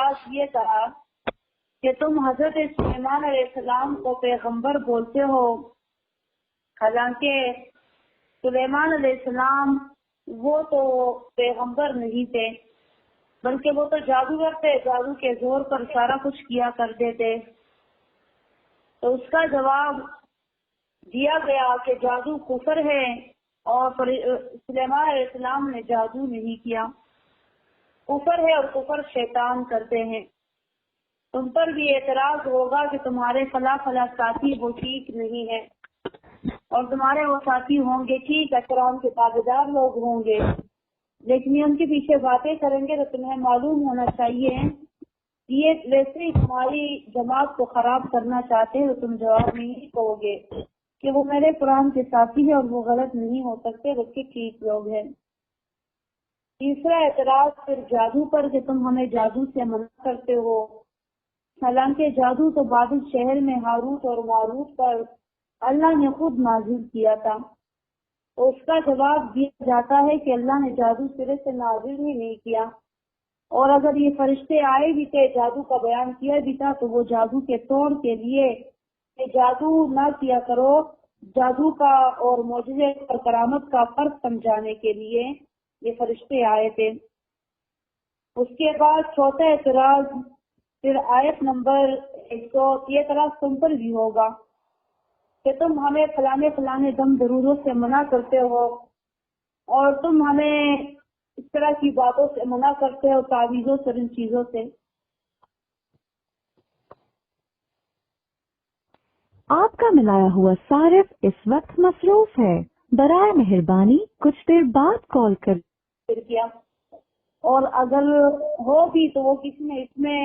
اعتراض یہ تھا کہ تم حضرت سلیمان علیہ السلام کو پیغمبر بولتے ہو، حالانکہ سلیمان علیہ السلام وہ تو پیغمبر نہیں تھے، بلکہ وہ تو جادوگر تھے، جادو کے زور پر سارا کچھ کیا کرتے تھے۔ تو اس کا جواب دیا گیا کہ جادو کفر ہے، اور سلیمان علیہ السلام نے جادو نہیں کیا، کفر ہے اور کفر شیطان کرتے ہیں۔ تم پر بھی اعتراض ہوگا کہ تمہارے فلاں فلاں ساتھی وہ ٹھیک نہیں ہے، اور تمہارے وہ ساتھی ہوں گے ٹھیک، احترام کے تابعدار لوگ ہوں گے، لیکن یہ ان کے پیچھے باتیں کریں گے تو تمہیں معلوم ہونا چاہیے یہ ویسے ہی تمہاری جماعت کو خراب کرنا چاہتے ہیں، تو تم جواب نہیں کہو گے کہ وہ میرے قرآن کے ساتھی ہیں اور وہ غلط نہیں ہو سکتے بلکہ ٹھیک لوگ ہیں۔ تیسرا اعتراض پھر جادو پر کہ تم ہمیں جادو سے منع کرتے ہو، حالانکہ جادو تو بابل شہر میں ہاروت اور ماروت پر اللہ نے خود نازل کیا تھا۔ تو اس کا جواب دیا جاتا ہے کہ اللہ نے جادو سرے سے نازل ہی نہیں کیا، اور اگر یہ فرشتے آئے بھی تھے، جادو کا بیان کیا بھی تھا، تو وہ جادو کے توڑ کے لیے کہ جادو نہ کیا کرو، جادو کا اور معجزے اور کرامت کا فرق سمجھانے کے لیے یہ فرشتے آئے تھے۔ اس کے بعد چوتھا اعتراض پھر آیت نمبر 100، یہ اعتراض تم پر بھی ہوگا کہ تم ہمیں فلانے فلانے دم درودوں سے منع کرتے ہو، اور تم ہمیں اس طرح کی باتوں سے منع کرتے ہو، تعویذوں سے، ان چیزوں سے۔ آپ کا ملایا ہوا صارف اس وقت مصروف ہے، برائے مہربانی کچھ دیر بعد کال کر کیا، اور اگر ہو بھی تو وہ کسی نے اس میں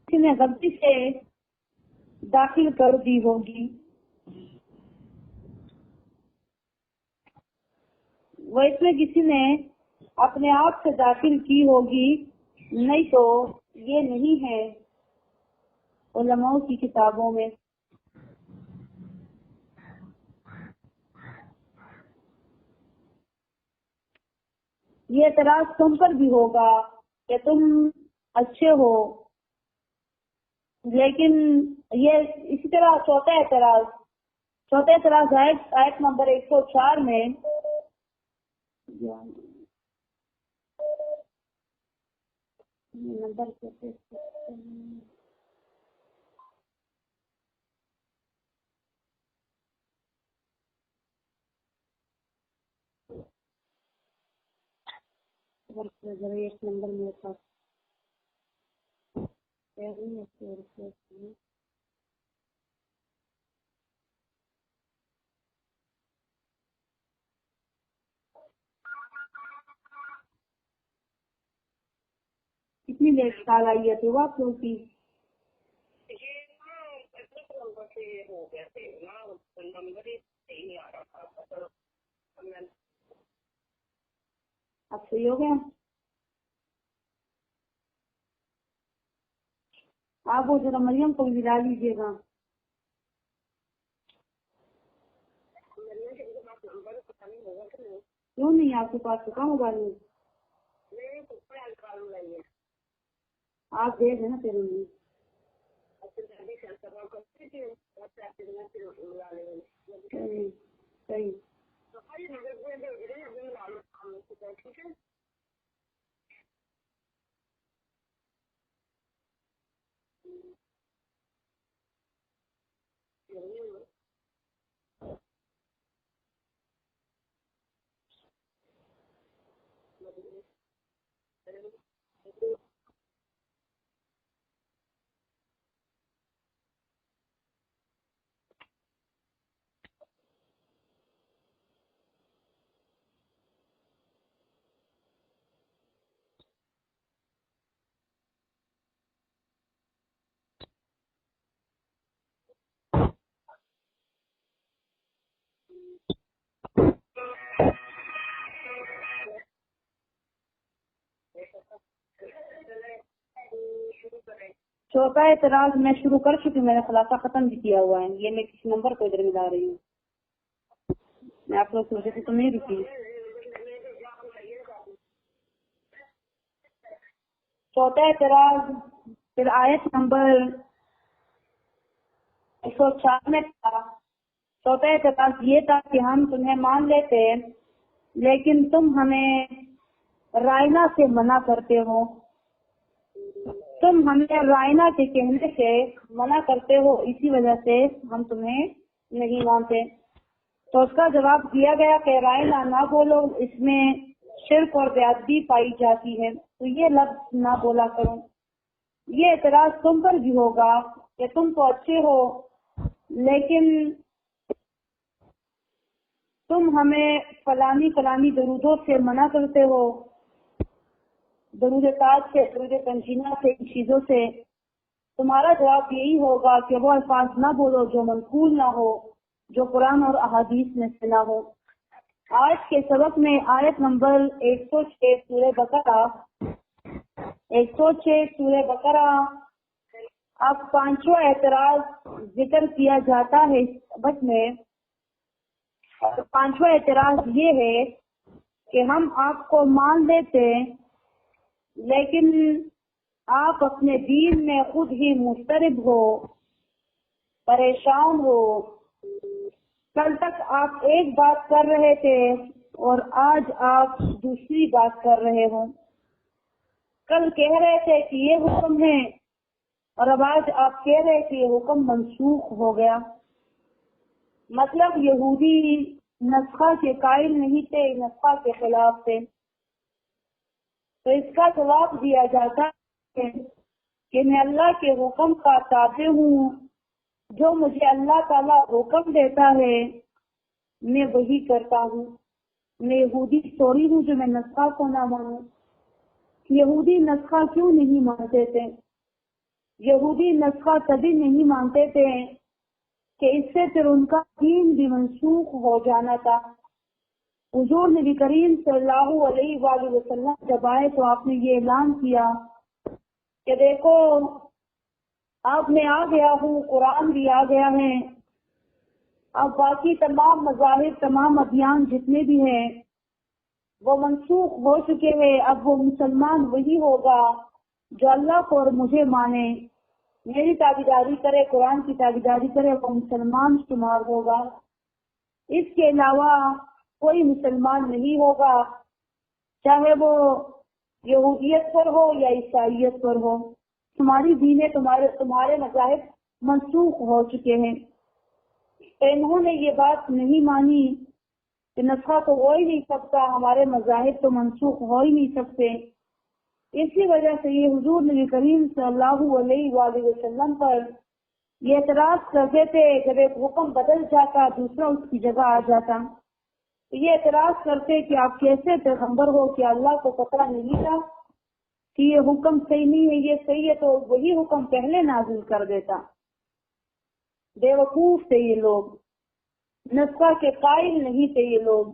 کسی نے غلطی سے داخل کر دی ہوگی، وہ اس میں کسی نے اپنے آپ سے داخل کی ہوگی، نہیں تو یہ نہیں ہے علماء کی کتابوں میں۔ یہ اعتراض تم پر بھی ہوگا کہ تم اچھے ہو، لیکن یہ اسی طرح چوتھا اعتراض آیت نمبر 104 میں نمبر ایک نمبر میرے پاس کتنی دیر سال آئی ہے تو وہ کیوں کی اب صحیح ہو گیا؟ آپ وہ ذرا مریم کو بھی ملا لیجیے گا۔ کیوں نہیں آپ کے پاس تو کہاں موبائل نہیں؟ آپ دے دیں نا پھر انہیں۔ صحیح چوتھا اعتراض میں شروع کر چکی، میں نے خلاصہ ختم بھی کیا ہوا ہے، یہ میں کسی نمبر کو ادھر ملا رہی ہوں، میں آپ لوگ سوچے تھے تو نہیں رکی. چوتھا اعتراض پھر آیت نمبر 104 میں تھا. چوتھا اعتراض یہ تھا کہ ہم تمہیں مان لیتے لیکن تم ہمیں رائنا سے منع کرتے ہو. تم ہمیں رائنا کے کہنے سے منع کرتے ہو، اسی وجہ سے ہم تمہیں نہیں مانتے. تو اس کا جواب دیا گیا کہ رائنا نہ بولو، اس میں شرک اور بے ادبی پائی جاتی ہے، تو یہ لفظ نہ بولا کرو. یہ اعتراض تم پر بھی ہوگا کہ تم تو اچھے ہو لیکن تم ہمیں فلانی فلانی درودوں سے منع کرتے ہو، درود تاج سے، درود تنجینہ سے، ان چیزوں سے. تمہارا جواب یہی ہوگا کہ وہ الفاظ نہ بولو جو منقول نہ ہو، جو قرآن اور احادیث میں سے نہ ہو. آج کے سبق میں آیت نمبر 106 سورہ بقرہ 106 سورہ بقرہ اب پانچواں اعتراض ذکر کیا جاتا ہے اس سبق میں. پانچواں اعتراض یہ ہے کہ ہم آپ کو مان لیتے لیکن آپ اپنے دین میں خود ہی مضطرب ہو، پریشان ہو. کل تک آپ ایک بات کر رہے تھے اور آج آپ دوسری بات کر رہے ہو. کل کہہ رہے تھے کہ یہ حکم ہے اور اب آج آپ کہہ رہے کہ یہ حکم منسوخ ہو گیا. مطلب یہودی نسخہ کے قائل نہیں تھے، نسخہ کے خلاف تھے. تو اس کا جواب دیا جاتا ہے کہ میں اللہ کے حکم کا تابع ہوں، جو مجھے اللہ تعالیٰ حکم دیتا ہے میں وہی کرتا ہوں. میں یہودی تھوڑی ہوں جو میں نسخہ کو نہ مانوں. یہودی نسخہ کیوں نہیں مانتے تھے؟ یہودی نسخہ کبھی نہیں مانتے تھے کہ اس سے پھر ان کا دین بھی منسوخ ہو جانا تھا. حضور نبی کریم صلی اللہ علیہ وآلہ وسلم جب آئے تو آپ نے یہ اعلان کیا کہ دیکھو اب میں آ گیا ہوں، قرآن بھی آ گیا ہے، اب باقی تمام مذاہب، تمام ادیان جتنے بھی ہیں وہ منسوخ ہو چکے ہیں. اب وہ مسلمان وہی ہوگا جو اللہ کو اور مجھے مانے، میری تابعداری کرے، قرآن کی تابعداری کرے، وہ مسلمان شمار ہوگا. اس کے علاوہ کوئی مسلمان نہیں ہوگا، چاہے وہ یہودیت پر ہو یا عیسائیت پر ہو. تمہاری دینیں، تمہارے مذاہب منسوخ ہو چکے ہیں. انہوں نے یہ بات نہیں مانی کہ نسخہ تو ہو ہی نہیں سکتا، ہمارے مذاہب تو منسوخ ہو ہی نہیں سکتے. اسی وجہ سے یہ حضور نبی کریم صلی اللہ علیہ وآلہ وسلم پر یہ اعتراض کرتے تھے. جب ایک حکم بدل جاتا دوسرا اس کی جگہ آ جاتا، یہ اعتراض کرتے کہ آپ کیسے پیغمبر ہو کہ اللہ کو پتہ نہیں تھا کہ یہ حکم صحیح نہیں ہے، یہ صحیح ہے، تو وہی حکم پہلے نازل کر دیتا. بے وقوف تھے یہ لوگ، نسخہ کے قائل نہیں تھے یہ لوگ.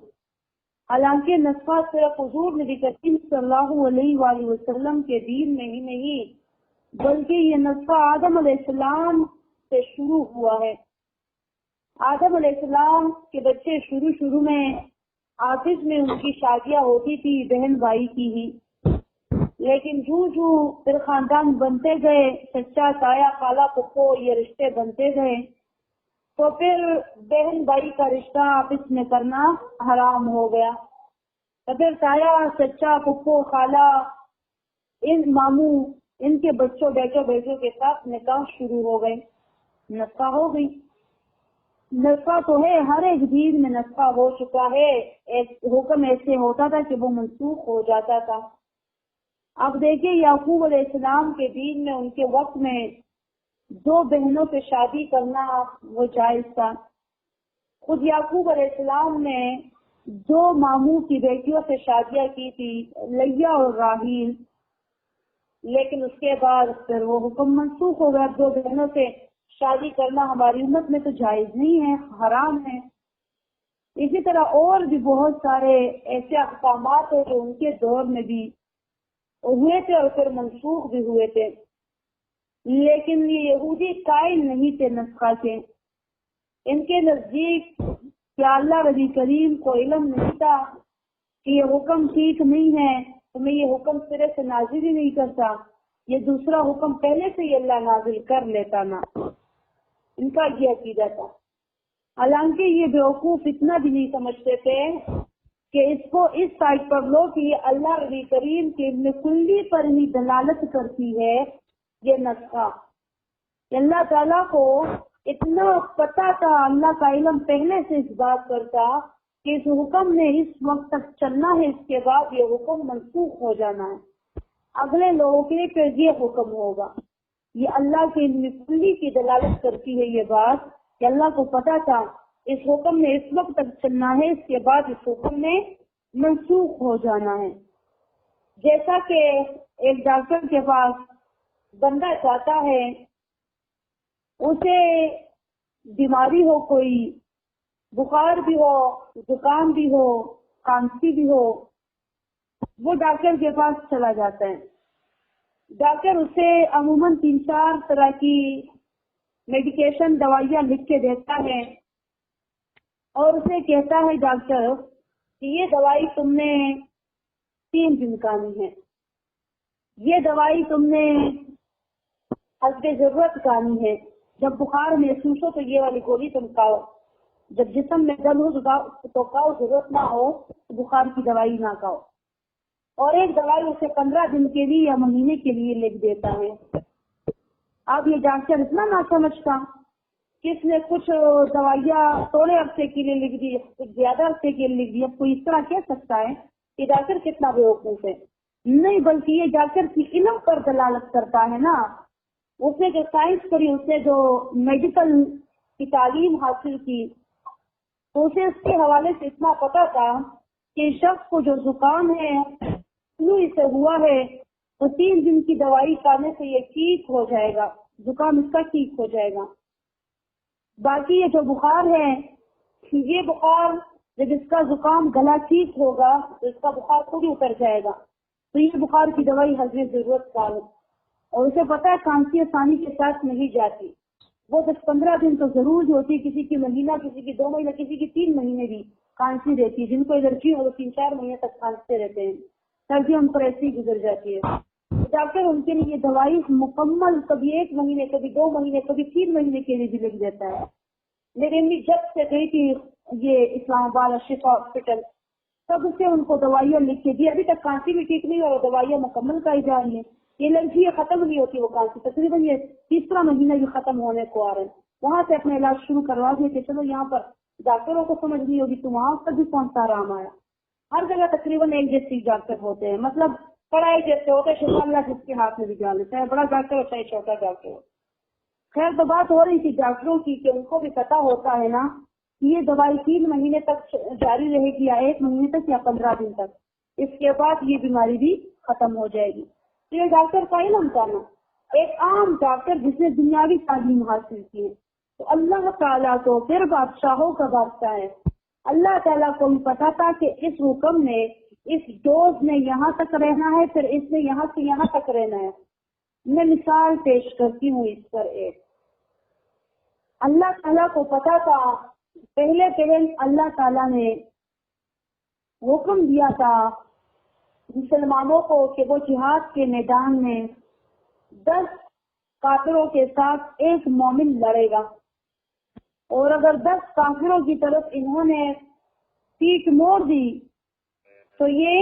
حالانکہ نسخہ صرف حضور نبی کریم صلی اللہ علیہ وآلہ وسلم کے دین میں ہی نہیں بلکہ یہ نسخہ آدم علیہ السلام سے شروع ہوا ہے. آدم علیہ السلام کے بچے شروع میں آپس میں ان کی شادیاں ہوتی تھی بہن بھائی کی ہی، لیکن جو پھر خاندان بنتے گئے، چچا تایا خالہ پھپھو یہ رشتے بنتے گئے، تو پھر بہن بھائی کا رشتہ آپس میں کرنا حرام ہو گیا. تو پھر تایا چچا پھپھو خالہ ان ماموں ان کے بچوں بیٹوں کے ساتھ نکاح شروع ہو گئے. نسخہ ہو گئی. نسخہ تو ہے، ہر ایک دین میں نسخہ ہو چکا ہے. ایک حکم ایسے ہوتا تھا کہ وہ منسوخ ہو جاتا تھا. اب دیکھیں یعقوب علیہ السلام کے دین میں ان کے وقت میں 2 بہنوں سے شادی کرنا وہ جائز تھا. خود یعقوب علیہ السلام نے 2 ماموں کی بیٹیوں سے شادیاں کی تھی، لیا اور راحیل، لیکن اس کے بعد پھر وہ حکم منسوخ ہو گیا. 2 بہنوں سے شادی کرنا ہماری امت میں تو جائز نہیں ہے، حرام ہے. اسی طرح اور بھی بہت سارے ایسے احکامات ہیں جو ان کے دور میں بھی ہوئے تھے اور پھر منسوخ بھی ہوئے تھے. لیکن یہ یہودی قائل نہیں تھے نسخہ کے. ان کے نزدیک کیا اللہ ربی کریم کو علم نہیں تھا کہ یہ حکم ٹھیک نہیں ہے تو میں یہ حکم سرے سے نازل ہی نہیں کرتا، یہ دوسرا حکم پہلے سے ہی اللہ نازل کر لیتا نا؟ ان کا یہ عقیدہ تھا۔ حالانکہ یہ بیوقوف اتنا بھی نہیں سمجھتے تھے کہ اس کو اس سائڈ پر لو کہ یہ اللہ ربی کریم کے ابن کلی پر ہی دلالت کرتی ہے یہ نسخہ۔ اللہ تعالیٰ کو اتنا پتا تھا، اللہ کا علم پہلے سے اس بات پر تھا کہ اس حکم نے اس وقت تک چلنا ہے، اس کے بعد یہ حکم منسوخ ہو جانا ہے، اگلے لوگوں کے لیے پھر یہ حکم ہوگا۔ یہ اللہ کے علم کلی کی دلالت کرتی ہے یہ بات کہ اللہ کو پتا تھا اس حکم نے اس وقت تک چلنا ہے، اس کے بعد اس حکم نے منسوخ ہو جانا ہے۔ جیسا کہ ایک ڈاکٹر کے پاس بندہ جاتا ہے، اسے بیماری ہو، کوئی بخار بھی ہو، زکام بھی ہو، کھانسی بھی ہو، وہ ڈاکٹر کے پاس چلا جاتا ہے۔ ڈاکٹر اسے عموماً 3-4 طرح کی میڈیکیشن دوائیاں لکھ کے دیتا ہے اور اسے کہتا ہے ڈاکٹر کہ یہ دوائی تم نے 3 دن کھانی ہے، یہ دوائی تم نے حسب ضرورت کھانی ہے، جب بخار محسوس ہو تو یہ والی گولی تم کھاؤ، جب جسم میں درد ہو تو کھاؤ، ضرورت نہ ہو تو بخار کی دوائی نہ کھاؤ۔ اور ایک دوائی اسے 15 دن کے لیے یا مہینے کے لیے لکھ دیتا ہے۔ اب یہ ڈاکٹر اتنا نہ سمجھتا کہ اس نے کچھ دوائیاں تھوڑے عرصے کے لیے لکھ دی، کچھ زیادہ عرصے کے لیے لکھ دی، اب کوئی اس طرح کہہ سکتا ہے کہ ڈاکٹر کتنا بیوقوف ہے؟ نہیں، بلکہ یہ ڈاکٹر کی علم پر دلالت کرتا ہے نا۔ اس نے جو سائنس کری، اس نے جو میڈیکل کی تعلیم حاصل کی، تو اسے اس کے حوالے سے اتنا پتا تھا کہ شخص کو جو زکام ہے، فلو اسے ہوا ہے، تو 3 دن کی دوائی کھانے سے یہ ٹھیک ہو جائے گا، زکام اس کا ٹھیک ہو جائے گا۔ باقی یہ جو بخار ہے، یہ بخار جب اس کا زکام گلا ٹھیک ہوگا تو اس کا بخار خود ہی اتر جائے گا، تو یہ بخار کی دوائی حسب ضرورت کھاؤ۔ اور اسے پتا ہے کھانسی آسانی کے ساتھ نہیں جاتی، وہ 10-15 دن تو ضرور ہوتی، کسی کی مہینہ، کسی کی 2 مہینے، کسی کی 3 مہینے بھی کھانسی رہتی ہے۔ جن کو الرجی ہو وہ 3-4 مہینے تک کھانستے رہتے ہیں، سردی ان پر ایسی ہی گزر جاتی ہے۔ ڈاکٹر ان کے لیے دوائی مکمل کبھی 1 مہینے، کبھی 2 مہینے، کبھی 3 مہینے کے لیے بھی لکھ دیتا ہے۔ میری امی جب سے گئی تھی یہ اسلام آباد شفا ہاسپٹل، تب سے ان کو دوائیاں لکھ کے دی، ابھی تک کھانسی بھی ٹھیک نہیں ہو، دوائیاں مکمل کرائی جا رہی ہیں۔ یہ الرجی ختم نہیں ہوتی، وہ کھانسی تقریباً یہ 3 مہینہ بھی ختم ہونے کو آ رہے ہیں۔ وہاں سے اپنا علاج شروع کروا دیے کہ چلو یہاں پر ڈاکٹروں کو سمجھ نہیں ہوگی تو وہاں پر بھی کون سا آرام آیا۔ ہر جگہ تقریباً ایک جیسے ڈاکٹر ہوتے ہیں، مطلب پڑھائی جیسے ہوتے ہیں، شفا اللہ جس کے ہاتھ میں بھی جا لیتا ہے، بڑا ڈاکٹر ہوتا ہے، چھوٹا ڈاکٹر ہوتا ہے۔ خیر تو بات ہو رہی تھی ڈاکٹروں کی کہ ان کو بھی پتا ہوتا ہے نا کہ یہ دوائی 3 مہینے تک جاری رہے گی یا 1 مہینے تک یا 15 دن تک، اس کے بعد یہ بیماری بھی ختم ہو جائے گی۔ تو یہ ڈاکٹر کا علم تھا نا، ایک عام ڈاکٹر جس نے دنیاوی تعلیم حاصل کی ہے، تو اللہ تعالیٰ تو پھر بادشاہوں کا بادشاہ ہے، اللہ تعالیٰ کو بھی پتا تھا کہ اس حکم نے، اس ڈوز نے یہاں تک رہنا ہے، پھر اس نے یہاں سے یہاں تک رہنا ہے۔ میں مثال پیش کرتی ہوں اس پر ایک۔ اللہ تعالیٰ کو پتا تھا، پہلے اللہ تعالیٰ نے حکم دیا تھا مسلمانوں کو کہ وہ جہاد کے میدان میں 10 کافروں کے ساتھ 1 مومن لڑے گا، اور اگر 10 کافروں کی طرف انہوں نے پیٹ موڑ دی تو یہ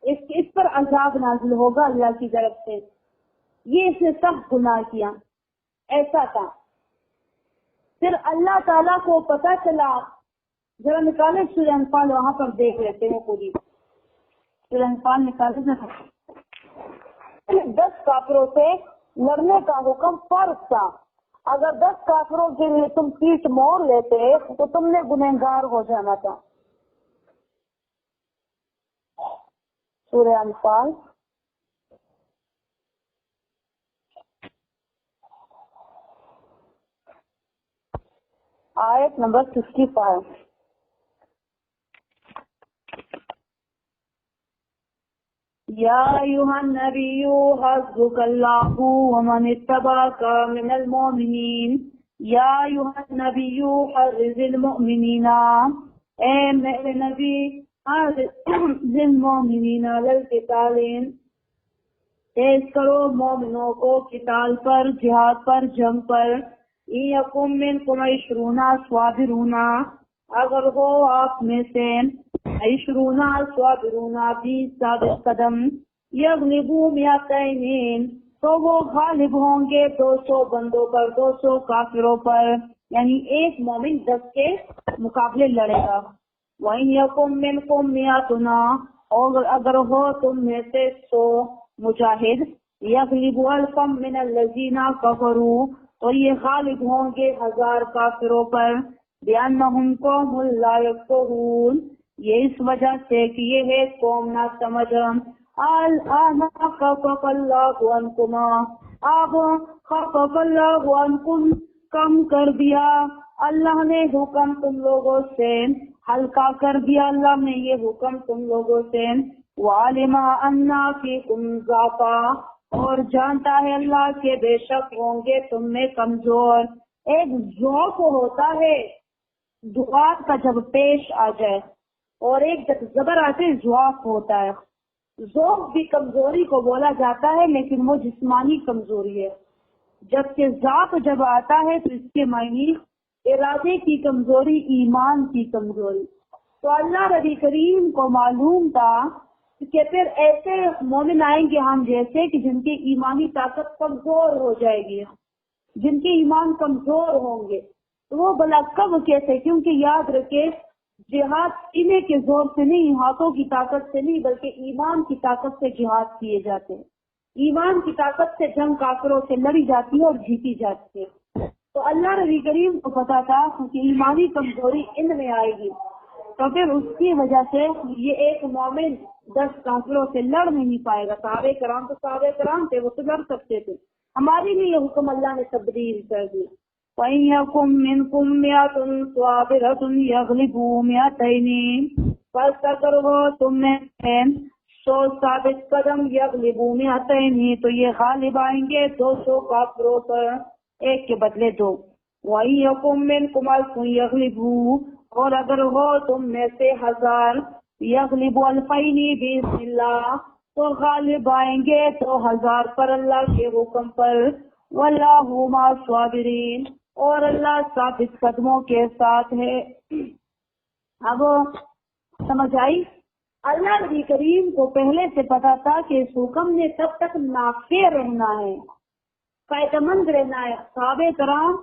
اس پر عذاب نازل ہوگا اللہ کی طرف سے، یہ اس نے سخت گناہ کیا، ایسا تھا۔ پھر اللہ تعالیٰ کو پتا چلا، ذرا نکالے سورہ انفال، وہاں پر دیکھ لیتے ہیں پوری سورہ انفال نکالے نا۔ 10 کافروں سے لڑنے کا حکم فرض تھا، اگر 10 کافروں کے لیے تم پیٹ موڑ لیتے تو تم نے گنہگار ہو جانا تھا۔ سورہ انفال آیت نمبر 65۔ یا ایھا النبی حسبک اللہ ومن اتبعک من المؤمنین یا ایھا النبی حرض المؤمنین، اے میرے نبی حرض المؤمنین علی القتال، تیز کرو مومنوں کو قتال پر، جہاد پر، جنگ پر۔ یکم منکم عشرون صابرون، اگر ہو آپ میں سے عشرون صابرون 20 ثابت قدم، یغلبوا مئتین، تو وہ غالب ہوں گے 200 بندوں پر، 200 کافروں پر، یعنی ایک مومن 10 کے مقابلے لڑے گا۔ وَإِن يَكُن مِّنكُم مِّئَةٌ، اور اگر ہو تم میں سے 100 مجاہد، یغلبوا الفا من الذین کفروا، تو یہ غالب ہوں گے 1000 کافروں پر، بِأَنَّهُمْ قَوْمٌ لَا يَفْقَهُونَ، یہ اس وجہ سے کہ یہ ہے قوم نہ سمجھ۔ الآن خفف اللہ عنکما، اب خفف اللہ عنکم، کم کر دیا اللہ نے حکم تم لوگوں سے، ہلکا کر دیا اللہ نے یہ حکم تم لوگوں سے۔ وَعَلِمَ أَنَّ فِيكُمْ ضَعْفًا، اور جانتا ہے اللہ کہ بے شک ہوں گے تم میں کمزور۔ ایک ضعف ہوتا ہے دعا کا جب پیش آ جائے، اور ایک جب زبر آتے ضعف ہوتا ہے۔ ضعف بھی کمزوری کو بولا جاتا ہے لیکن وہ جسمانی کمزوری ہے، جبکہ ضعف جب آتا ہے تو اس کے معنی ارادے کی کمزوری، ایمان کی کمزوری۔ تو اللہ نبی کریم کو معلوم تھا کہ پھر ایسے مومن آئیں گے ہم جیسے کہ جن کی ایمانی طاقت کمزور ہو جائے گی، جن کے ایمان کمزور ہوں گے، تو وہ بلا کب کیسے؟ کیونکہ یاد رکھے جہاد سینے کے زور سے نہیں، ہاتھوں کی طاقت سے نہیں، بلکہ ایمان کی طاقت سے جہاد کیے جاتے ہیں۔ ایمان کی طاقت سے جنگ کافروں سے لڑی جاتی ہے اور جیتی جاتی ہے۔ تو اللہ نبی کریم کو پتا تھا کہ ایمانی کمزوری ان میں آئے گی، تو پھر اس کی وجہ سے یہ ایک مومن 10 کافروں سے لڑ نہیں پائے گا۔ صحابہ کرام تو صحابہ کرام تھے، وہ تو لڑ سکتے تھے، ہمارے لیے یہ حکم اللہ نے تبدیل کر دی۔ وَإِن يَكُن مِّنكُم مِّئَةٌ صَابِرَةٌ يَغْلِبُوا مِئَتَيْنِ، بس اگر ہو تم میں 100 ثابت قدم، یغلبوا مئتین، تو یہ غالب آئیں گے 200 کافروں پر، ایک کے بدلے 2۔ وَإِن يَكُن مِّنكُمْ أَلْفٌ يَغْلِبُوا، اور اگر ہو تم میں سے 1000، یغلبوا الفین بِإِذْنِ اللَّہِ، تو غالب آئیں گے 2000 پر اللہ کے حکم پر۔ وَاللَّهُ مَعَ الصَّابِرِينَ، اور اللہ ثابت قدموں کے ساتھ ہے۔ اب سمجھ آئی؟ اللہ نبی کریم کو پہلے سے پتا تھا کہ اس حکم نے تب تک نافع رہنا ہے، فائدہ مند رہنا ہے۔ صحابہ کرام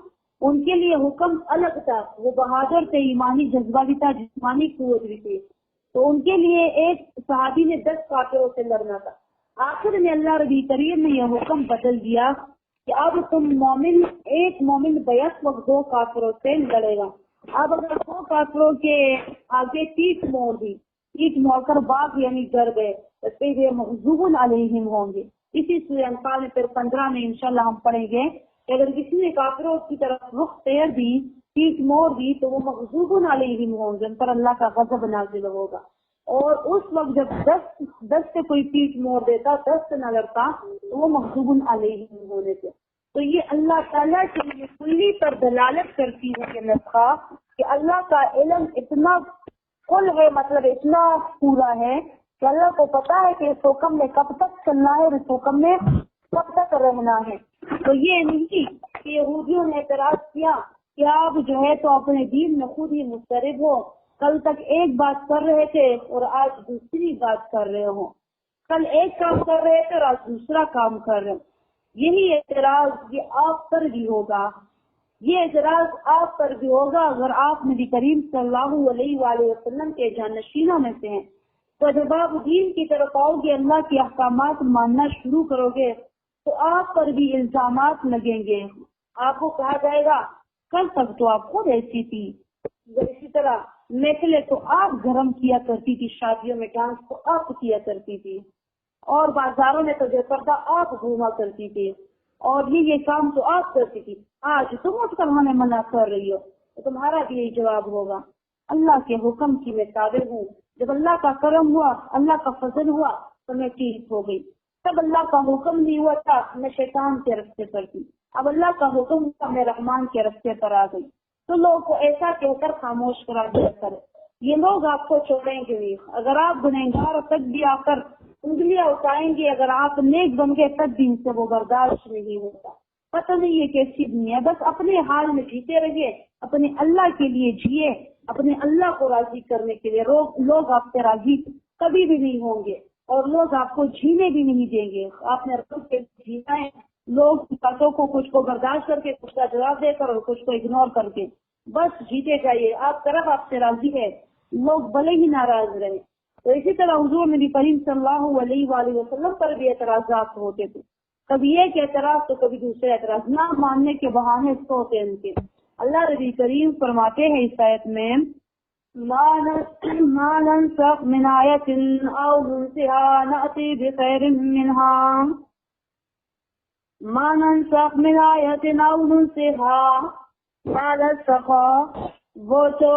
ان کے لیے حکم الگ تھا، وہ بہادر تھے، ایمانی جذبہ بھی تھا، جسمانی قوت بھی تھی، تو ان کے لیے ایک صحابی نے 10 کافروں سے لڑنا تھا۔ آخر میں اللہ نبی کریم نے یہ حکم بدل دیا کہ اب تم مومن، ایک مومن بیک وقت 2 کافروں سے لڑے گا۔ اب اگر 2 کافروں کے آگے پیٹھ موڑ دی، پیٹھ موڑ کر باغ یعنی ڈر گئے، تو پھر یہ مغضوب علیہم ہوں گے۔ اسی سورہ انفال میں پھر 15 میں انشاءاللہ ہم پڑھیں گے کہ اگر کسی نے کافروں کی طرف رخ پھیر دی، پیٹھ موڑ دی، تو وہ مغضوب علیہم ہوں گے، ان پر اللہ کا غضب نازل ہوگا۔ اور اس وقت جب 10 سے کوئی پیٹھ موڑ دیتا، 10 سے نہ لڑتا، تو وہ مغضوب علیہم ہونے سے۔ تو یہ اللہ تعالیٰ کے لیے کلی پر دلالت کرتی ہے کہ نسخہ کہ اللہ کا علم اتنا کل ہے، مطلب اتنا پورا ہے کہ اللہ کو پتا ہے کہ اس حکم میں کب تک چلنا ہے اور اس حکم میں کب تک رہنا ہے۔ تو یہ نہیں کہ یہودیوں نے اعتراض کیا کہ آپ جو ہے تو اپنے دین میں خود ہی مضطرب ہو، کل تک ایک بات کر رہے تھے اور آج دوسری بات کر رہے ہو، کل ایک کام کر رہے تھے اور آج دوسرا کام کر رہے ہو۔ یہی اعتراض یہ آپ پر بھی ہوگا، یہ اعتراض آپ پر بھی ہوگا اگر آپ نبی کریم صلی اللہ علیہ وآلہ وسلم کے جانشینوں میں سے ہیں۔ تو جب آپ دین کی طرف آؤ گے، اللہ کے احکامات ماننا شروع کرو گے، تو آپ پر بھی الزامات لگیں گے۔ آپ کو کہا جائے گا کل تک تو آپ خود ایسی تھی، اسی طرح محفلیں تو آپ گرم کیا کرتی تھی، شادیوں میں ڈانس تو آپ کیا کرتی تھی، اور بازاروں میں تو بے پردہ آپ گھوما کرتی تھی، اور یہ کام تو آپ کرتی تھی، آج تم اٹھ کر ہمیں منع کر رہی ہو، تو تمہارا بھی یہی جواب ہوگا، اللہ کے حکم کی میں تابع ہوں۔ جب اللہ کا کرم ہوا، اللہ کا فضل ہوا تو میں ٹھیک ہو گئی، تب اللہ کا حکم نہیں ہوا تھا میں شیطان کے راستے پر تھی۔ اب اللہ کا حکم میں رحمان کے رستے پر آ گئی تو لوگ کو ایسا کہہ کر خاموش کرا دیا کرے، یہ لوگ آپ کو چھوڑیں گے نہیں۔ اگر آپ گنہگار تک بھی آ کر انگلیاں اٹھائیں گے، اگر آپ نیک بن گئے تب بھی ان سے وہ برداشت نہیں ہوتا۔ پتہ نہیں یہ کیسی دنیا ہے، بس اپنے حال میں جیتے رہیے، اپنے اللہ کے لیے جیے، اپنے اللہ کو راضی کرنے کے لیے۔ لوگ آپ سے راضی کبھی بھی نہیں ہوں گے اور لوگ آپ کو جینے بھی نہیں دیں گے۔ آپ نے رب کے جینا ہے، لوگ باتوں کو کچھ کو برداشت کر کے، کچھ کا جواب دے کر اور کچھ کو اگنور کر کے بس جیتے جائیے۔ آپ طرف آپ سے راضی ہے، لوگ بھلے ہی ناراض رہے۔ تو اسی طرح حضور نبی کریم صلی اللہ علیہ وآلہ وسلم پر بھی اعتراضات ہوتے تھے، کبھی ایک اعتراض تو کبھی دوسرے اعتراض، نہ ماننے کے بہانے ہوتے ان کے۔ اللہ نبی کریم فرماتے ہیں اس آیت میں ما ننسخ من آیت او ننسها نأتی بخیر منها، ما ننسخ من آیت او ننسها ما ننسخا، وہ جو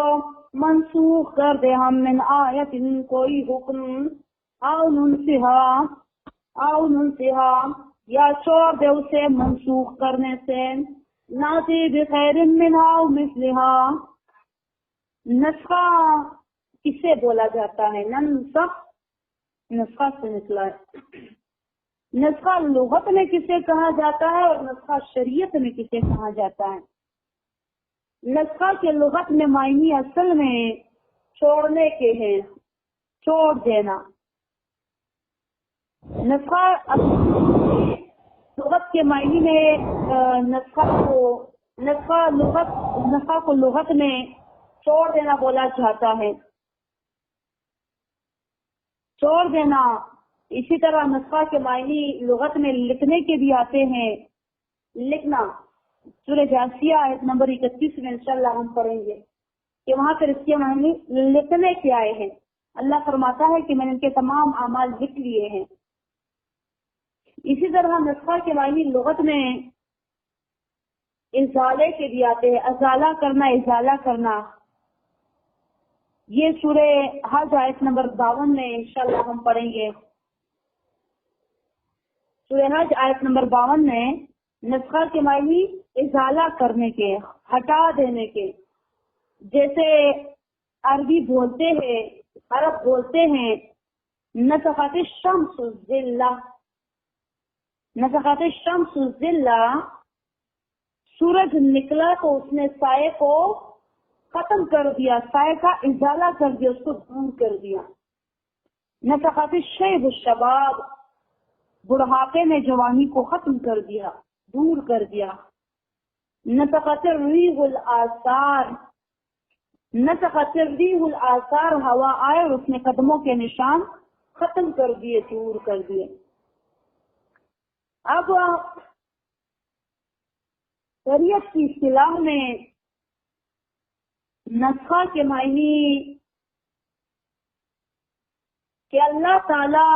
منسوخ کر دے ہم من آیت کوئی حکم، او ننسها یا چھوڑ دے اسے منسوخ کرنے سے، ناتی بخیر منها او مثلها۔ نسخہ کسے بولا جاتا ہے؟ نسخہ سے نکلا ہے۔ نسخہ لغت میں کسے کہا جاتا ہے اور نسخہ شریعت میں کسے کہا جاتا ہے؟ نسخہ کے لغت میں معنی اصل میں چھوڑنے کے ہیں، چھوڑ دینا۔ نسخہ لغت کے معنی میں نسخہ کو لغت میں چھوڑ دینا بولا جاتا ہے، چھوڑ دینا۔ اسی طرح نسخہ کے معنی لغت میں لکھنے کے بھی آتے ہیں، لکھنا۔ سورہ جاسیہ آیت نمبر 31 میں انشاءاللہ ہم پڑھیں گے کہ وہاں پر اس کے معنی لکھنے کے آئے ہیں۔ اللہ فرماتا ہے کہ میں نے ان کے تمام اعمال لکھ لیے ہیں۔ اسی طرح نسخہ کے معنی لغت میں ازالے کے بھی آتے ہیں، ازالہ کرنا، ازالہ کرنا۔ یہ سورہ حج آیت نمبر 52 میں انشاءاللہ ہم پڑھیں گے۔ سورہ حج آیت نمبر 52 میں نسخہ کے معنی ازالہ کرنے کے، ہٹا دینے کے۔ جیسے عربی بولتے ہیں، عرب بولتے ہیں نسخت الشمس الظلہ، نسخت الشمس الظلہ، سورج نکلا تو اس نے سائے کو ختم کر دیا، سائے کا ازالہ کر دیا، اس کو دور کر دیا۔ نسخت الشیب الشباب، بڑھاپے نے جوانی کو ختم کر دیا، دور کر دیا۔ نسخت الریح الآثار، نسخت الریح الآثار، ہوا آئے اور اس نے قدموں کے نشان ختم کر دیے، دور کر دیے۔ اب شریعت کی اصطلاح میں نسخہ کے معنی کہ اللہ تعالی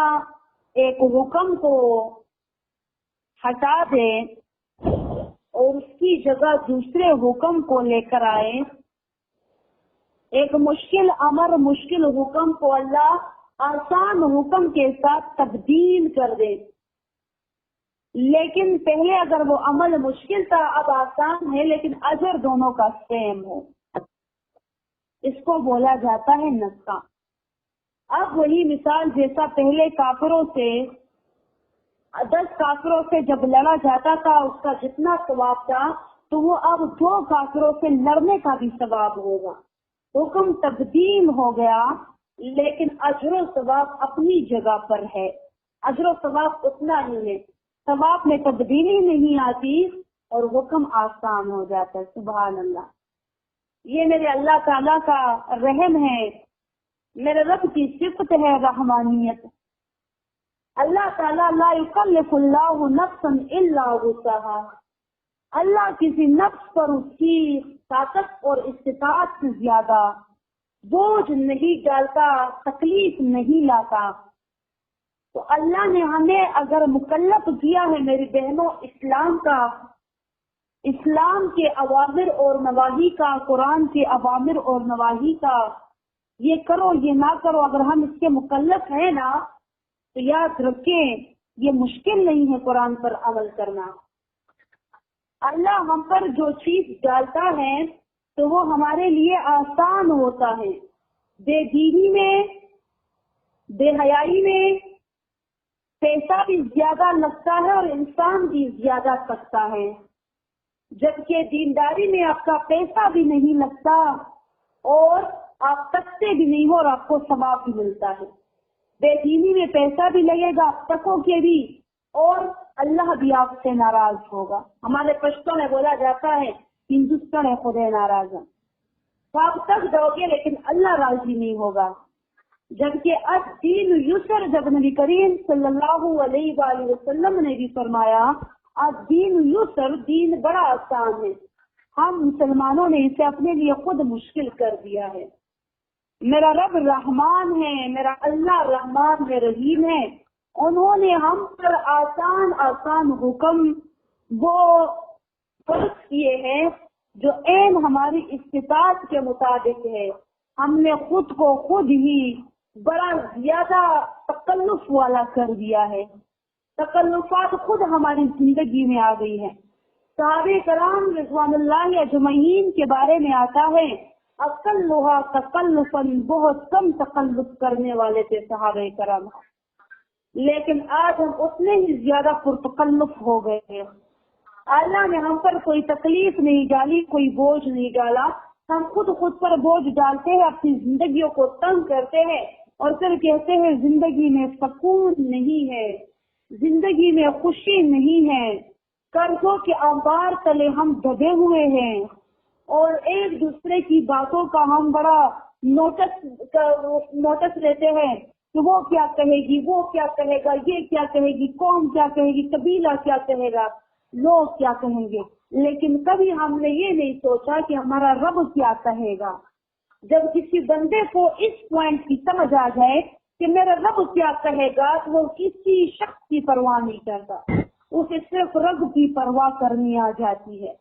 ایک حکم کو ہٹا دے اور اس کی جگہ دوسرے حکم کو لے کر آئے۔ ایک مشکل امر، مشکل حکم کو اللہ آسان حکم کے ساتھ تبدیل کر دے۔ لیکن پہلے اگر وہ عمل مشکل تھا، اب آسان ہے، لیکن اجر دونوں کا سیم ہو، اس کو بولا جاتا ہے نسخہ۔ اب وہی مثال جیسا پہلے کافروں سے 10 کافروں سے جب لڑا جاتا تھا اس کا جتنا ثواب تھا، تو وہ اب 2 کافروں سے لڑنے کا بھی ثواب ہوگا۔ حکم تبدیل ہو گیا لیکن اجر و ثواب اپنی جگہ پر ہے، اجر و ثواب اتنا ہی ہے، ثواب میں تبدیلی نہیں آتی اور حکم آسان ہو جاتا ہے۔ سبحان اللہ، یہ میرے اللہ تعالیٰ کا رحم ہے، میرے رب کی صفت ہے رحمانیت۔ اللہ تعالیٰ لا یکلف اللہ نفسا الا وسعها، اللہ کسی نفس پر اس کی طاقت اور استطاعت سے زیادہ بوجھ نہیں ڈالتا، تکلیف نہیں لاتا۔ تو اللہ نے ہمیں اگر مکلف کیا ہے میری بہنوں اسلام کا، اسلام کے اوامر اور نواہی کا، قرآن کے اوامر اور نواہی کا، یہ کرو یہ نہ کرو، اگر ہم اس کے مکلف ہیں نا تو یاد رکھیں یہ مشکل نہیں ہے قرآن پر عمل کرنا۔ اللہ ہم پر جو چیز ڈالتا ہے تو وہ ہمارے لیے آسان ہوتا ہے. بے دینی میں، بے حیائی میں پیسہ بھی زیادہ لگتا ہے اور انسان بھی زیادہ سکتا ہے، جبکہ دینداری میں آپ کا پیسہ بھی نہیں لگتا اور آپ سکتے بھی نہیں ہو اور آپ کو ثواب بھی ملتا ہے. بے دینی میں پیسہ بھی لگے گا، آپ سکو گے بھی اور اللہ بھی آپ سے ناراض ہوگا. ہمارے پشتوں میں بولا جاتا ہے ہندوستان ہے خدا ناراض ہے، تو آپ تک دو گے لیکن اللہ راضی نہیں ہوگا. جبکہ الدین یسر، جب نبی کریم صلی اللہ علیہ وآلہ وسلم نے بھی فرمایا الدین یسر، دین بڑا آسان ہے، ہم مسلمانوں نے اسے اپنے لیے خود مشکل کر دیا ہے. میرا رب رحمان ہے، میرا اللہ رحمان ہے، رحیم ہے. انہوں نے ہم پر آسان آسان حکم وہ فرض کیے ہیں جو عین ہماری استطاعت کے مطابق ہے. ہم نے خود کو خود ہی بڑا زیادہ تکلف والا کر دیا ہے. تکلفات خود ہماری زندگی میں آ گئی ہیں. صحابہ کرام رضوان اللہ اجمعین کے بارے میں آتا ہے اقلھا تکلفاً، بہت کم تکلف کرنے والے تھے صحابہ کرام، لیکن آج ہم اتنے ہی زیادہ پرتکلف ہو گئے ہیں. اللہ نے ہم پر کوئی تکلیف نہیں ڈالی، کوئی بوجھ نہیں ڈالا، ہم خود پر بوجھ ڈالتے ہیں، اپنی زندگیوں کو تنگ کرتے ہیں اور پھر کہتے ہیں زندگی میں سکون نہیں ہے، زندگی میں خوشی نہیں ہے. قرضوں کے انبار تلے ہم دبے ہوئے ہیں اور ایک دوسرے کی باتوں کا ہم بڑا نوٹس لیتے ہیں کہ وہ کیا کہے گی، وہ کیا کہے گا، یہ کیا کہے گی، قوم کیا کہے گی، قبیلہ کیا کہے گا، لوگ کیا کہیں گے. لیکن کبھی ہم نے یہ نہیں سوچا کہ ہمارا رب کیا کہے گا. جب کسی بندے کو اس پوائنٹ کی سمجھ آ جائے کہ میرا رب کیا کہے گا تو وہ کسی شخص کی پرواہ نہیں کرتا، اسے صرف رب کی پرواہ کرنی آ جاتی ہے.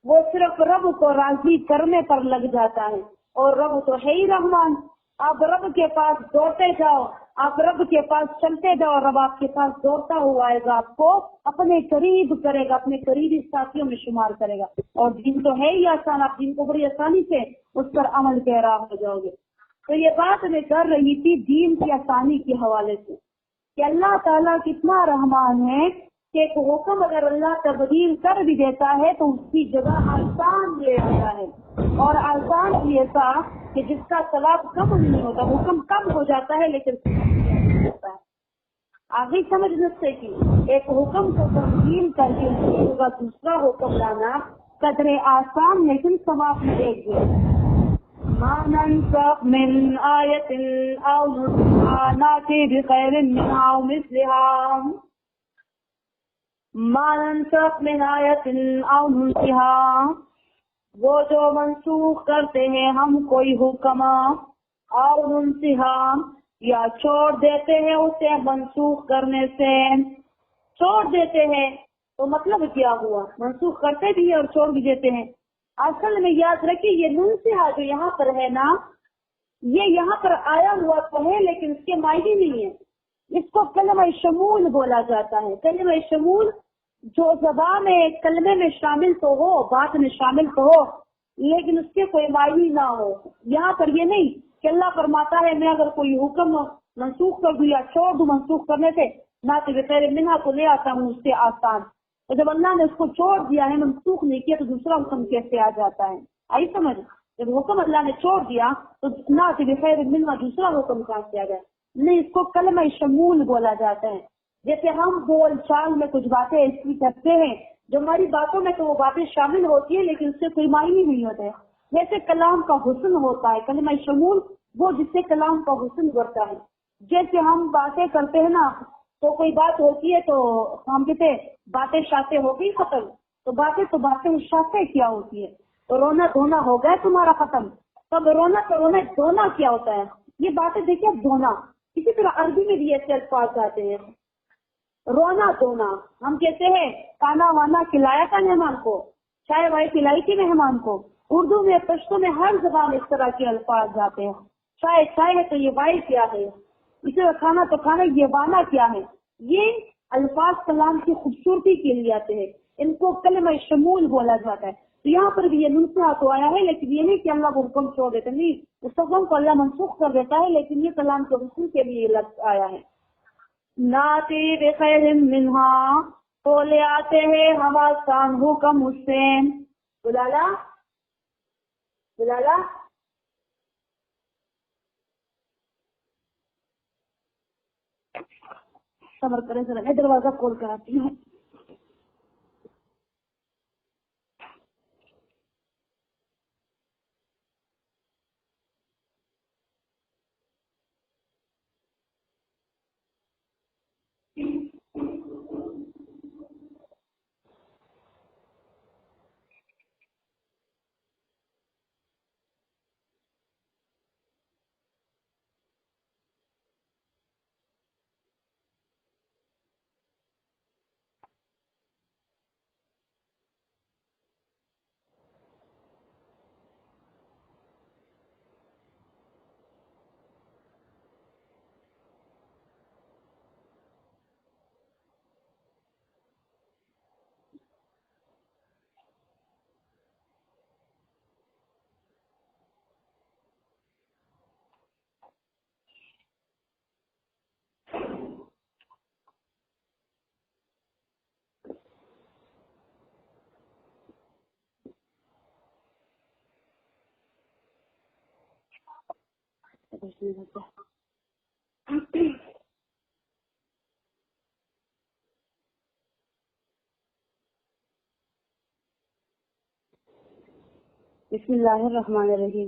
وہ صرف رب کو راضی کرنے پر لگ جاتا ہے اور رب تو ہے ہی رحمان. آپ رب کے پاس دوڑتے جاؤ، آپ رب کے پاس چلتے جاؤ، رب آپ کے پاس دوڑتا ہوا آئے گا، آپ کو اپنے قریب کرے گا، اپنے قریبی ساتھیوں میں شمار کرے گا. اور دین تو ہے ہی آسان، آپ دین کو بڑی آسانی سے اس پر عمل پیرا ہو جاؤ گے. تو یہ بات میں کر رہی تھی دین کی آسانی کے حوالے سے کہ اللہ تعالیٰ کتنا رحمان ہے کہ ایک حکم اگر اللہ تبدیل کر بھی دیتا ہے تو اس کی جگہ آسان لے آتا ہے، اور آسان بھی ایسا کہ جس کا ثواب کم نہیں ہوتا. حکم کم ہو جاتا ہے لیکن ہوتا ہے. آگے سمجھ سکتے کہ ایک حکم کو تبدیل کر کے اس کی جگہ دوسرا حکم لانا قدر آسان لیکن ثواب میں ایک گیا. ما ننسخ من آیت او ننسخها نأتی بخیر منها او مثلها. ما ننسخ من آیت او ننسخها، وہ جو منسوخ کرتے ہیں ہم کوئی حکم، او ننسخها یا چھوڑ دیتے ہیں اسے منسوخ کرنے سے. چھوڑ دیتے ہیں تو مطلب کیا ہوا؟ منسوخ کرتے بھی ہیں اور چھوڑ بھی دیتے ہیں. اصل میں یاد رکھیے یہ ننسخہ جو یہاں پر ہے نا، یہ یہاں پر آیا ہوا تو ہے لیکن اس کے معنی نہیں ہے. اس کو کلمہ شمول بولا جاتا ہے. کلمہ شمول جو زبان میں کلمے میں شامل تو ہو، بات میں شامل تو ہو، لیکن اس کے کوئی معنی نہ ہو. یہاں پر یہ نہیں کہ اللہ فرماتا ہے میں اگر کوئی حکم منسوخ کر دوں یا چھوڑ دوں منسوخ کرنے سے نہ تو بغیر منہا کو لے آتا ہوں اس سے آسان. تو جب اللہ نے اس کو چھوڑ دیا ہے، منسوخ نہیں کیا، تو دوسرا حکم کیسے آ جاتا ہے؟ آئی سمجھ؟ جب حکم اللہ نے چھوڑ دیا تو نہ تو بغیر منہا دوسرا حکم کہاں سے آ گیا؟ نہیں، اس کو کلمہ شمول بولا جاتا ہے. جیسے ہم بول چال میں کچھ باتیں ایسی کرتے ہیں جو ہماری باتوں میں تو وہ باتیں شامل ہوتی ہیں لیکن اس سے کوئی معنی نہیں ہوتا ہے. جیسے کلام کا حسن ہوتا ہے، کلمہ شمول وہ جس سے کلام کا حسن بڑھتا ہے. جیسے ہم باتیں کرتے ہیں نا تو کوئی بات ہوتی ہے تو ہم کہتے ہیں باتیں شاطیں ہو گئی ختم. تو باتیں شاطیں کیا ہوتی ہے؟ تو رونا دھونا ہو گیا تمہارا ختم. تب رونا دھونا کیا ہوتا ہے؟ یہ باتیں دیکھیں دھونا. اسی طرح عربی میں بھی ایسے الفاظ آتے ہیں. رونا دھونا ہم کہتے ہیں کھانا وانا کھلایا تھا مہمان کو، چائے وائے پلائی تھی مہمان کو. اردو میں پشتو میں ہر زبان اس طرح کے الفاظ آتے ہیں. چائے ہے تو یہ وائی کیا ہے، اسی طرح کھانا تو کھانا، یہ وانا کیا ہے. یہ الفاظ کلام کی خوبصورتی کے لیے آتے ہیں. ان کو کلمہ شمول بولا جاتا ہے. تو یہاں پر بھی یہ نسخہ تو آیا ہے، لیکن یہ نہیں کہ اللہ کو حکم چھوڑ دیتے، نہیں، اس حکم کو اللہ منسوخ کر دیتا ہے، لیکن یہ کلام کے رسول کے لیے لفظ آیا ہے. ناتی بخیر منہا، تو لے آتے ہیں ہوا سان حکم اس سے. بلالا بلالا صبر کرے ذرا، میں دروازہ کھول کر آتی ہوں. بسم اللہ الرحمن الرحیم.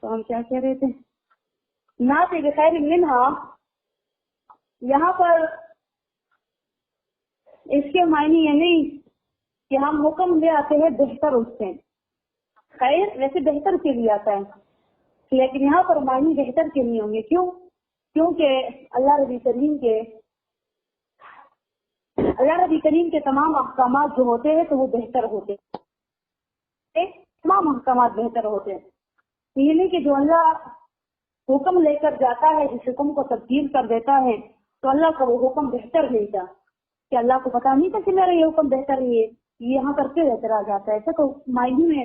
تو ہم کیا کہہ رہے تھے؟ ناتی بخیر منہا، یہاں پر اس کے معنی یہ نہیں کہ ہم حکم لے آتے ہیں بہتر اس سے. خیر ویسے بہتر کے لیے آتا ہے، لیکن یہاں پر معنی بہتر کے نہیں ہوں گے. کیوں؟ کیونکہ اللہ ربی کریم کے تمام احکامات جو ہوتے ہیں تو وہ بہتر ہوتے ہیں، تمام احکامات بہتر ہوتے ہیں. یہ نہیں کہ جو اللہ حکم لے کر جاتا ہے، جس حکم کو تبدیل کر دیتا ہے، تو اللہ کا وہ حکم بہتر نہیں تھا، کہ اللہ کو پتا نہیں تھا کہ میرا یہ حکم بہتر نہیں ہے، یہ یہاں پر پھر اعتراض آتا ہے. ایسا تو معنی میں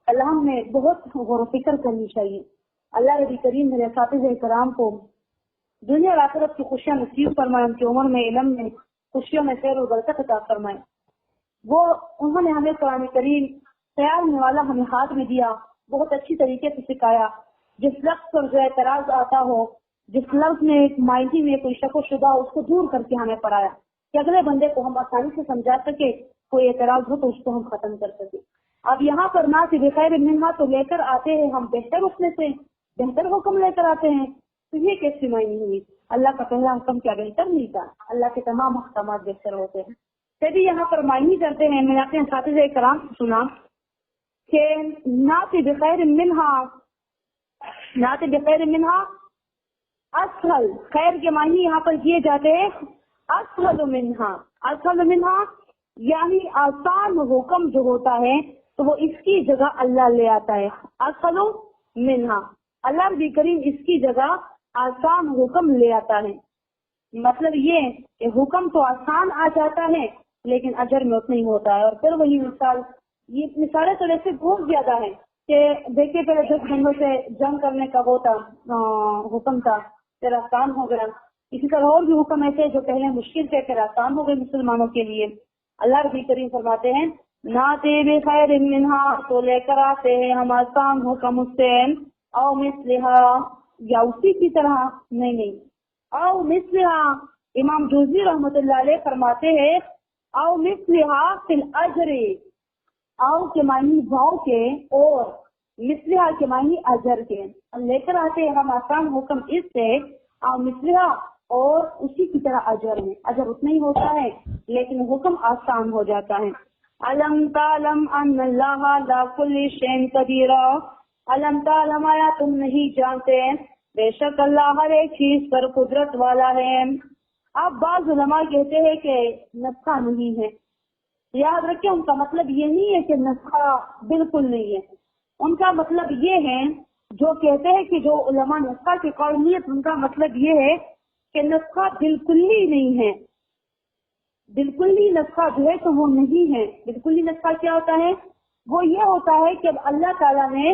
اللہ میں بہت غور و فکر کرنی چاہیے. اللہ ربی کریم میرے اساتذہ کرام کو دنیا اور آخرت کی خوشیاں نصیب فرمائے، ان کی عمر میں، علم میں، خوشیوں میں خیر و برکت عطا فرمائے. انہوں نے ہمیں قرآن کریم خیال میں والا ہمیں ہاتھ میں دیا، بہت اچھی طریقے سے سکھایا. جس لفظ پر جو اعتراض آتا ہو، جس لفظ میں ایک معنی میں کوئی شک و شبہ ہو، اس کو دور کر کے ہمیں پڑھایا کہ اگلے بندے کو ہم آسانی سے سمجھا سکے، کوئی اعتراض ہو تو اس کو ہم ختم کر سکے. اب یہاں پر نہ کہ بخیر منہا تو لے کر آتے ہیں ہم بہتر اس سے، بہتر حکم لے کر آتے ہیں. تو یہ کیسی معنی ہوئی؟ اللہ کا پہلا حکم کیا بہتر نہیں تھا؟ اللہ کے تمام احکامات بہتر ہوتے ہیں. تبھی یہاں پر معنی کرتے ہیں. میں نے اپنے اساتذہ کرام سے سنا کہ نعت بخیر منہا اسهل، خیر کے معنی یہاں پر کیے جاتے ہیں اسهل منہا، یعنی آسان حکم جو ہوتا ہے تو وہ اس کی جگہ اللہ لے آتا ہے. اسهل منہا، اللہ ربی کریم اس کی جگہ آسان حکم لے آتا ہے. مطلب یہ کہ حکم تو آسان آ جاتا ہے لیکن اجر میں اتنا ہی ہوتا ہے. اور پھر وہی یہ مثالیں تو ویسے بہت زیادہ ہیں کہ دیکھیے پہلے 10 بندوں سے جنگ کرنے کا وہ تھا حکم تھا، پھر آسان ہو گیا. اسی طرح اور بھی حکم ایسے جو پہلے مشکل تھے پھر آسان ہو گئے مسلمانوں کے لیے. اللہ ربی کریم فرماتے ہیں ناتے بخیر منہا، تو لے کر آتے ہیں ہم آسان حکم اس سے، او مثلہا، یا اسی کی طرح، نہیں، او مثلہا. امام جوزی رحمۃ اللہ علیہ فرماتے ہیں او مثلہا فی الاجر، او کے معنی واو کے اور مثلہا کے معنی اجر کے. لے کر آتے ہیں ہم آسان حکم اس سے، او مثلہا، اور اسی کی طرح اجر میں، اجر اتنا ہی ہوتا ہے لیکن حکم آسان ہو جاتا ہے. علم تعلم ان اللہ لا کل شیء قدیر، علم تعلم، آیا تم نہیں جانتے بے شک اللہ ہر ایک چیز پر قدرت والا ہے. اب بعض علماء کہتے ہیں کہ نسخہ نہیں ہے. یاد رکھیں ان کا مطلب یہ نہیں ہے کہ نسخہ بالکل نہیں ہے. ان کا مطلب یہ ہے، جو کہتے ہیں کہ جو علماء نسخہ کی قولیت، ان کا مطلب یہ ہے کہ نسخہ بالکل ہی نہیں ہے. بالکلی نسخہ جو ہے تو وہ نہیں ہے. بالکلی نسخہ کیا ہوتا ہے؟ وہ یہ ہوتا ہے کہ اب اللہ تعالیٰ نے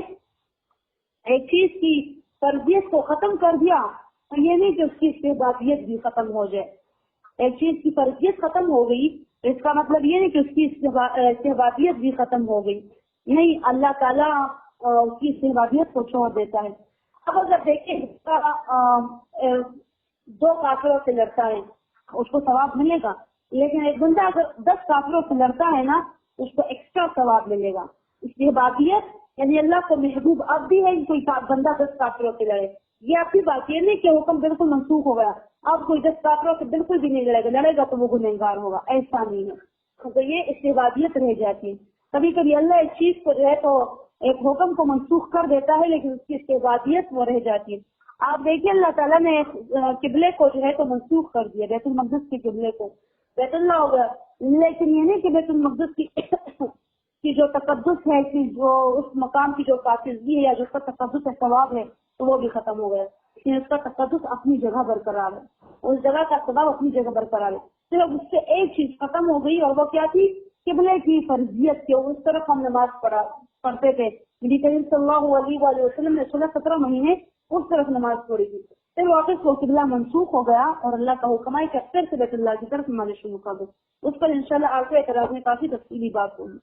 ایک چیز کی فرضیت کو ختم کر دیا اور یہ نہیں کہ اس کی استحبابیت بھی ختم ہو جائے. ایک چیز کی فرضیت ختم ہو گئی اس کا مطلب یہ نہیں کہ اس کی استحبابیت بھی ختم ہو گئی. نہیں، اللہ تعالیٰ اس کی استحبابیت کو چھوڑ دیتا ہے. اب اگر دیکھیں دو کافروں سے لڑتا ہے اس کو ثواب ملے گا، لیکن ایک بندہ اگر 10 کافروں سے لڑتا ہے نا اس کو ایکسٹرا ثواب ملے گا. استحبابیت یعنی اللہ کو محبوب اب بھی ہے کوئی بندہ 10 کافروں سے لڑے، یہ آپ کی بات یہ نہیں کہ حکم بالکل منسوخ ہو گیا، اب کوئی 10 کافروں سے بالکل بھی نہیں لڑے گا تو وہ گنہگار ہوگا، ایسا نہیں ہے. تو یہ استحبابیت رہ جاتی ہے. کبھی کبھی اللہ ایک چیز کو جو ہے تو ایک حکم کو منسوخ کر دیتا ہے لیکن اس کی استحبابیت وہ رہ جاتی ہے. آپ دیکھیے اللہ تعالیٰ نے قبلے کو جو ہے تو منسوخ کر دیا، بیت المقدس کے قبلے کو بیت اللہ ہو گیا، لیکن یہ نہیں کہ بیت المقدس کی جو تقدس ہے کہ جو اس مقام کی جو پاکیزگی ہے یا جو اس کا تقدس ہے ثواب ہے تو وہ بھی ختم ہو گیا. اس کا تقدس اپنی جگہ برقرار ہے، اس جگہ کا ثواب اپنی جگہ برقرار ہے. صرف اس سے ایک چیز ختم ہو گئی اور وہ کیا تھی؟ قبلے کی فرضیت کے اس طرف ہم نماز پڑھتے تھے. نبی کریم صلی اللہ علیہ وسلم نے 16-17 مہینے اس طرف نماز پڑھی تھی. پھر واپس وہ قبلہ منسوخ ہو گیا اور اللہ کا حکم ہے کہ پھر سے بیت اللہ کی طرف نماز شروع کر دو. اس پر انشاءاللہ آگے اعتراض میں کافی تفصیلی بات ہوگی.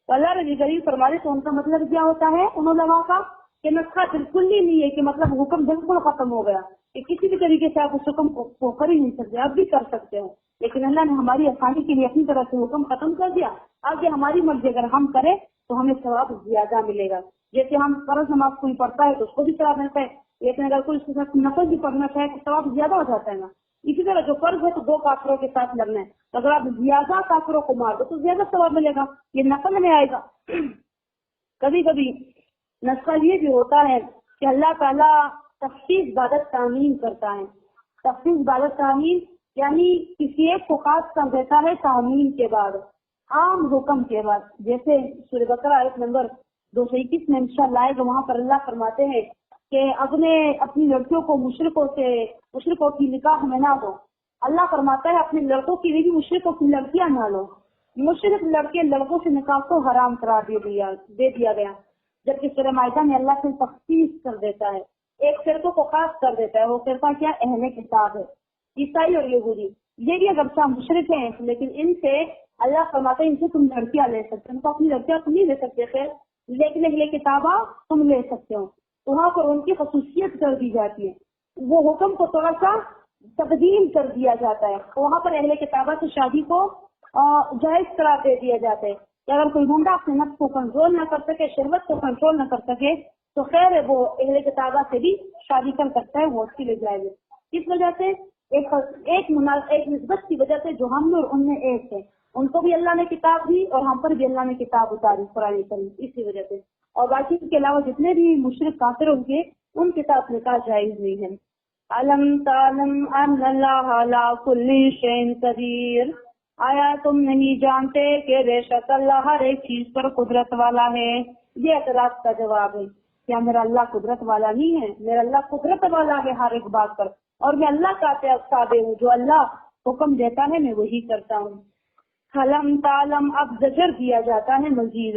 تو اللہ رضی غریب فرمائے تو ان کا مطلب کیا ہوتا ہے ان علماء کا کہ نسخہ بالکل ہی نہیں ہے کہ مطلب حکم بالکل ختم ہو گیا کہ کسی بھی طریقے سے آپ اس حکم کو کر ہی نہیں سکتے. آپ بھی کر سکتے ہو لیکن اللہ نے ہماری آسانی کے لیے اپنی طرف سے حکم ختم کر دیا. آگے ہماری مرضی اگر ہم کریں تو ہمیں ثواب زیادہ ملے گا. جیسے ہم فرض نماز کوئی پڑھتا ہے تو اس کو بھی ثواب ملتا ہے، لیکن اگر کوئی اس کے ساتھ نفل بھی پڑھنا چاہے تو ثواب زیادہ ہو جاتا ہے نا. اسی طرح جو فرض ہے تو 2 کافروں کے ساتھ لڑنا ہے، تو اگر آپ زیادہ کافروں کو مار دو تو زیادہ ثواب ملے گا، یہ نفل میں آئے گا. کبھی کبھی نسخہ یہ بھی ہوتا ہے کہ اللہ تعالیٰ تخصیص بعد تعمیم کرتا ہے. تخصیص بعد تعمیم یعنی کسی ایک کو خاص کر دیتا ہے تعمیم کے بعد، عام حکم کے بعد. جیسے سورہ بقرہ آیت نمبر 221 میں انشاءاللہ آئے گا، وہاں پر اللہ فرماتے ہیں کہ اپنی لڑکیوں کو مشرکوں کی نکاح میں نہ دو. اللہ فرماتا ہے اپنے لڑکوں کی بھی مشرکوں کی لڑکیاں نہ لو. مشرک لڑکے لڑکوں سے نکاح کو حرام قرار دے دیا گیا. جبکہ سورہ مائدہ میں اللہ سے تخصیص کر دیتا ہے، ایک فرقوں کو خاص کر دیتا ہے. وہ فرقہ کیا؟ اہل کتاب ہے، عیسائی اور یہودی. یہ بھی اگرچہ مشرک ہیں لیکن ان سے اللہ فرماتا ہے ان سے تم لڑکیاں لے سکتے، ان کو اپنی لڑکیاں تم نہیں لے سکتے، خیر لیکن اہل کتابہ تم لے سکتے ہو. وہاں پر ان کی خصوصیت کر دی جاتی ہے، وہ حکم کو تھوڑا سا تبدیل کر دیا جاتا ہے. وہاں پر اہل کتابہ سے شادی کو جائز قرار دے دیا جاتا ہے کہ اگر کوئی بندہ اپنے نفس کو کنٹرول نہ کر سکے، شہوت کو کنٹرول نہ کر سکے تو خیر ہے، وہ اہل کتابہ سے بھی شادی کر سکتا ہے، وہ اس کے لیے جائز ہے. اس وجہ سے ایک نسبت کی وجہ سے جو ہم اور ان میں ایک ہے، ان کو بھی اللہ نے کتاب دی اور ہم پر بھی اللہ نے کتاب اتاری قرآن کریم، اسی وجہ سے. اور باقی کے علاوہ جتنے بھی مشرک کافر ہوں گے ان کے ساتھ نکاح جائز نہیں ہے. علم تعلم ان اللہ علی کل شیء قدیر، آیا تم نہیں جانتے کہ بے شک اللہ ہر ایک چیز پر قدرت والا ہے. یہ اعتراض کا جواب ہے. کیا میرا اللہ قدرت والا نہیں ہے؟ میرا اللہ قدرت والا ہے ہر ایک بات پر، اور میں اللہ کا تابع ہوں، جو اللہ حکم دیتا ہے میں وہی کرتا ہوں. علم تعلم اب زجر دیا جاتا ہے مزید.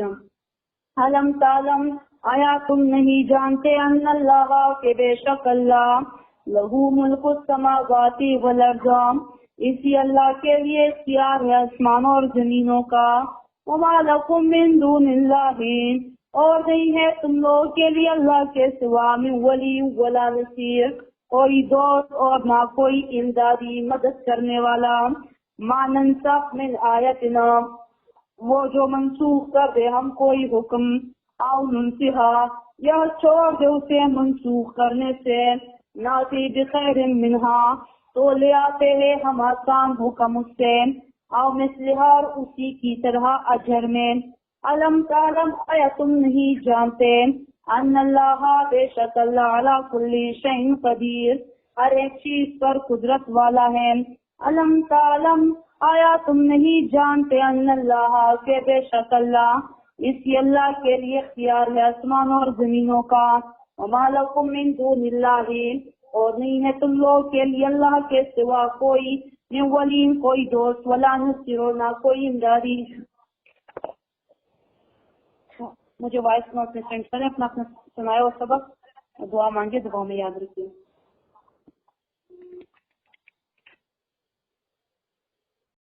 علم تعلم آیا تم نہیں جانتے ان اللہ کہ بے شک اللہ لہو ملک السماوات والارض، اسی اللہ کے لیے اختیار ہے آسمانوں اور زمینوں کا. وما لکم من دون اللہ، اور نہیں ہے تم لوگوں کے لیے اللہ کے سوا من ولی ولا نصیر، کوئی دوست اور نہ کوئی امدادی مدد کرنے والا. ما ننسخ من آیتنا، وہ جو منسوخ کر دے ہم کوئی حکم، او ننسہا یا چھوڑ دے اسے منسوخ کرنے سے، ناتی بخیر منہا تو لے آتے ہیں ہم آسان حکم اس سے، او مثلہا اور اسی کی طرح اجر میں. علم تعلم آیا تم نہیں جانتے ان اللہ بے شک اللہ علی کل شیء قدیر، ہر ایک چیز پر قدرت والا ہے. علم تعلم آیا تم نہیں جانتے ان اللہ کے بے شک اللہ، اسی اللہ کے لیے اختیار ہے آسمانوں اور زمینوں کا. وما لکم من دون اللہ، اور نہیں ہے تم لوگ کے لیے اللہ کے سوا کوئی من ولیم کوئی دوست، ولا نصیرو نہ کوئی امدادی. مجھے وائس نوٹ میں سینڈ کریں، اپنا سنایا ہوا سبق، دعا مانگے، دعا میں یاد رکھیے.